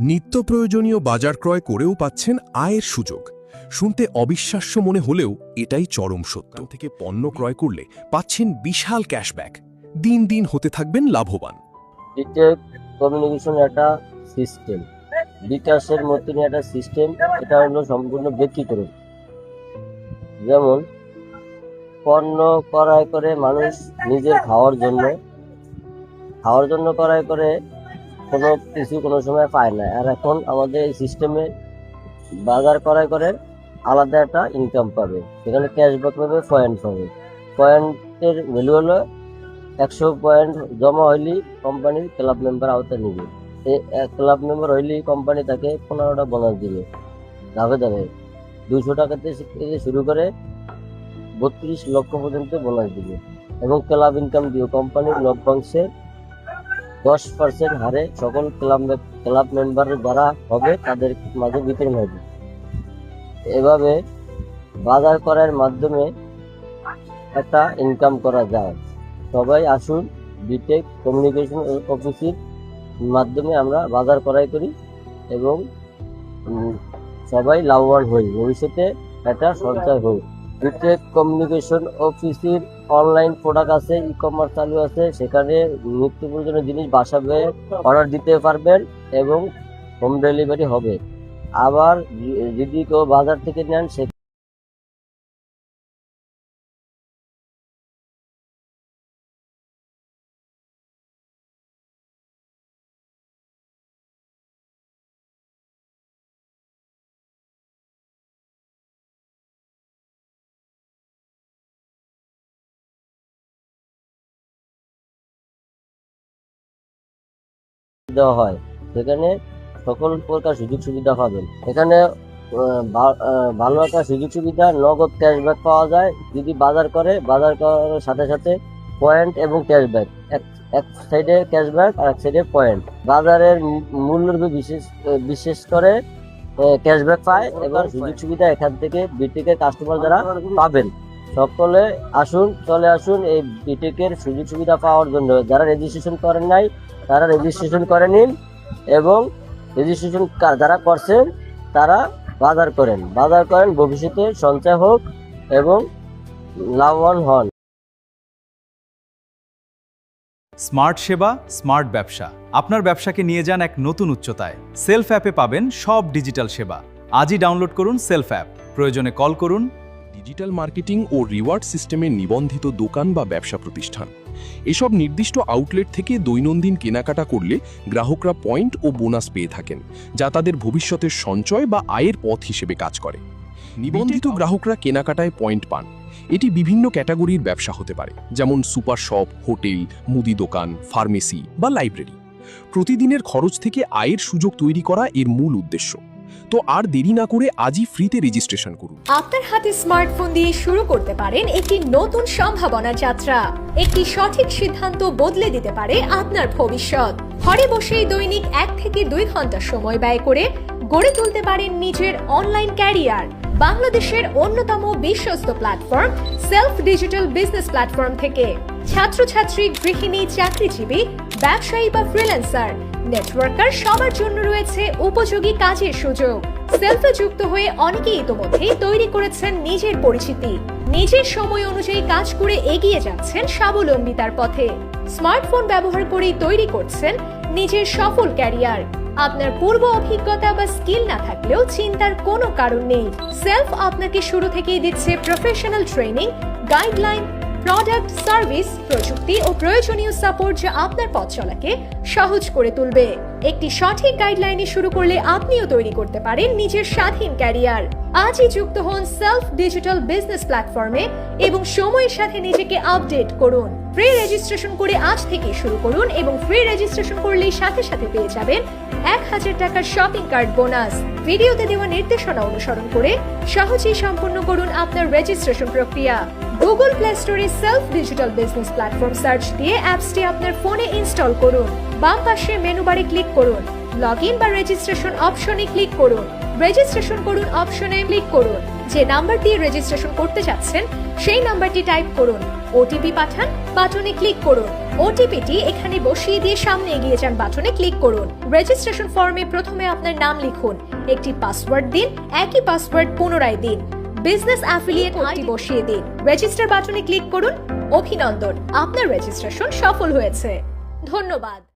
নিত্য প্রয়োজনীয় বাজার ক্রয় করেও পাচ্ছেন আয়ের সুযোগ। শুনতে অবিশ্বাস্য মনে হলেও এটাই চরম সত্য। থেকে পণ্য ক্রয় করলে পাচ্ছেন বিশাল ক্যাশব্যাক। দিন দিন হতে থাকবেন লাভবান। বিটেক কমিউনিকেশন একটা সিস্টেম, বিকাশের মতন একটা সিস্টেম। এটা হলো সম্পূর্ণ ব্যতিক্রম। যেমন পণ্য ক্রয় করে মানুষ নিজের খাওয়ার জন্য ক্রয় করে, কোনো কিছু কোনো সময় পায় না। আর এখন আমাদের এই সিস্টেমে বাজার ক্রয় করে আলাদা একটা ইনকাম পাবে, সেখানে ক্যাশব্যাক পাবে, পয়েন্ট পাবে। পয়েন্টের ভ্যালু হলো 100 পয়েন্ট জমা হইলেই কোম্পানির ক্লাব মেম্বার আওতায় নিবে। এই ক্লাব মেম্বার হইলেই কোম্পানি তাকে 15টা বোনাস দিবে, ধাপে ধাপে 200 টাকা থেকে শুরু করে 32 লক্ষ পর্যন্ত বোনাস দিবে। এবং ক্লাব ইনকাম দিয়ে কোম্পানির লভ্যাংশের 10% হারে সকল ক্লাব মেম্বার যারা হবে তাদের মাঝে বিতরণ হবে। এভাবে বাজার করার মাধ্যমে একটা ইনকাম করা যায়। সবাই আসুন, বিটেক কমিউনিকেশন অফিসের মাধ্যমে আমরা বাজার ক্রয় করি এবং সবাই লাভবান হই, ভবিষ্যতে একটা সঞ্চয় হই। বিটেক কমিউনিকেশন অফিসের অনলাইন প্রোডাক্ট আছে, ই কমার্স চালু আছে, সেখানে নিত্য প্রয়োজনীয় জিনিস বাসাবে অর্ডার দিতে পারবেন এবং হোম ডেলিভারি হবে। আবার যদি কেউ বাজার থেকে নেন সে দেওয়া হয়, সেখানে সকল প্রকার সুযোগ সুবিধা পাবেন। এখানে ভালো একটা সুযোগ সুবিধা, নগদ ক্যাশব্যাক পাওয়া যায় যদি বাজার করার সাথে সাথে পয়েন্ট এবং ক্যাশব্যাক, এক সাইডে ক্যাশব্যাক আর এক সাইডে পয়েন্ট। বাজারের মূল্যের বিশেষ করে ক্যাশব্যাক পায়। এবার সুযোগ সুবিধা এখান থেকে বিটেকের কাস্টমার যারা পাবেন, সকলে চলে আসুন এই বিটেকের সুযোগ সুবিধা পাওয়ার জন্য। যারা রেজিস্ট্রেশন করেন নাই তারা রেজিস্ট্রেশন করে নিন এবং রেজিস্ট্রেশন যারা করছেন তারা বাজার করেন, ভবিষ্যতে সঞ্চয় হোক এবং লাভবান হন। স্মার্ট সেবা, স্মার্ট ব্যবসা। আপনার ব্যবসাকে নিয়ে যান এক নতুন উচ্চতায়। সেলফ অ্যাপে পাবেন সব ডিজিটাল সেবা। আজই ডাউনলোড করুন সেলফ অ্যাপ। প্রয়োজনে কল করুন। ডিজিটাল মার্কেটিং ও রিওয়ার্ড সিস্টেমে নিবন্ধিত দোকান বা ব্যবসা প্রতিষ্ঠান। এসব নির্দিষ্ট আউটলেট থেকে দৈনন্দিন কেনাকাটা করলে গ্রাহকরা পয়েন্ট ও বোনাস পেয়ে থাকেন, যা তাদের ভবিষ্যতের সঞ্চয় বা আয়ের পথ হিসেবে কাজ করে। নিবন্ধিত গ্রাহকরা কেনাকাটায় পয়েন্ট পান। এটি বিভিন্ন ক্যাটাগরির ব্যবসা হতে পারে, যেমন সুপার শপ, হোটেল, মুদি দোকান, ফার্মেসি বা লাইব্রেরি। প্রতিদিনের খরচ থেকে আয়ের সুযোগ তৈরি করা এর মূল উদ্দেশ্য। তো আর দেরি না করে আজই ফ্রিতে রেজিস্ট্রেশন করুন। আপনার হাতে স্মার্টফোন দিয়ে শুরু করতে পারেন একটি নতুন সম্ভাবনার যাত্রা। একটি সঠিক সিদ্ধান্ত বদলে দিতে পারে আপনার ভবিষ্যৎ। ঘরে বসেই দৈনিক 1 থেকে 2 ঘন্টা সময় ব্যয় করে গড়ে তুলতে পারেন নিজের অনলাইন ক্যারিয়ার। বাংলাদেশের অন্যতম বিশ্বস্ত platform self digital business platform থেকে ছাত্রছাত্রী, গৃহিণী, চাকরিজীবী, ব্যবসায়ী বা ফ্রিল্যান্সার, নেটওয়ার্কার সবার জন্য রয়েছে উপযোগী কাজের সুযোগ। সেলফে যুক্ত হয়ে অনেকেই ইতোমধ্যেই তৈরি করেছেন নিজের পরিচিতি, নিজের সময় অনুযায়ী কাজ করে এগিয়ে যাচ্ছেন স্বাবলম্বিতার পথে। স্মার্টফোন ব্যবহার করেই তৈরি করছেন নিজের সফল ক্যারিয়ার। আপনার পূর্ব অভিজ্ঞতা বা স্কিল না থাকলেও চিন্তার কোনো কারণ নেই। সেলফ আপনাকে শুরু থেকেই দিচ্ছে professional training, guideline, product, service, প্রযুক্তি ও প্রয়োজনীয় সাপোর্ট, যা আপনার পথ চলাকে সহজ করে তুলবে। একটি সঠিক গাইডলাইনে শুরু করলে আপনিও তৈরি করতে পারেন নিজের স্বাধীন ক্যারিয়ার। আজই যুক্ত হন সেলফ ডিজিটাল বিজনেস প্ল্যাটফর্মে এবং সময়ের সাথে নিজেকে আপডেট করুন। ফ্রি রেজিস্ট্রেশন করে আজ থেকে শুরু করুন এবং ফ্রি রেজিস্ট্রেশন করলেই সাথে সাথে পেয়ে যাবেন 1000 টাকার শপিং কার্ড বোনাস। ভিডিওতে দেওয়া নির্দেশনা অনুসরণ করে সহজেই সম্পন্ন করুন আপনার রেজিস্ট্রেশন প্রক্রিয়া। গুগল প্লে স্টোরে self digital business platform search দিয়ে অ্যাপসটি আপনার ফোনে ইনস্টল করুন। বাম পাশে মেনু বারে ক্লিক করুন, লগইন বা রেজিস্ট্রেশন অপশনে ক্লিক করুন। রেজিস্ট্রেশন করুন অপশনে ক্লিক করুন। যে নাম্বার দিয়ে রেজিস্ট্রেশন করতে যাচ্ছেন সেই নাম্বারটি টাইপ করুন। ওটিপি পাঠান বাটনে ক্লিক করুন। ওটিপিটি এখানে বসিয়ে দিয়ে সামনে এগিয়ে যান বাটনে ক্লিক করুন। রেজিস্ট্রেশন ফর্মে প্রথমে আপনার নাম লিখুন, একটি পাসওয়ার্ড দিন, একই পাসওয়ার্ড পুনরায় দিন। বিজনেস অ্যাফিলিয়েট আইডি বসিয়ে দিন, রেজিস্টার বাটনে ক্লিক করুন। অভিনন্দন, আপনার রেজিস্ট্রেশন সফল হয়েছে। ধন্যবাদ।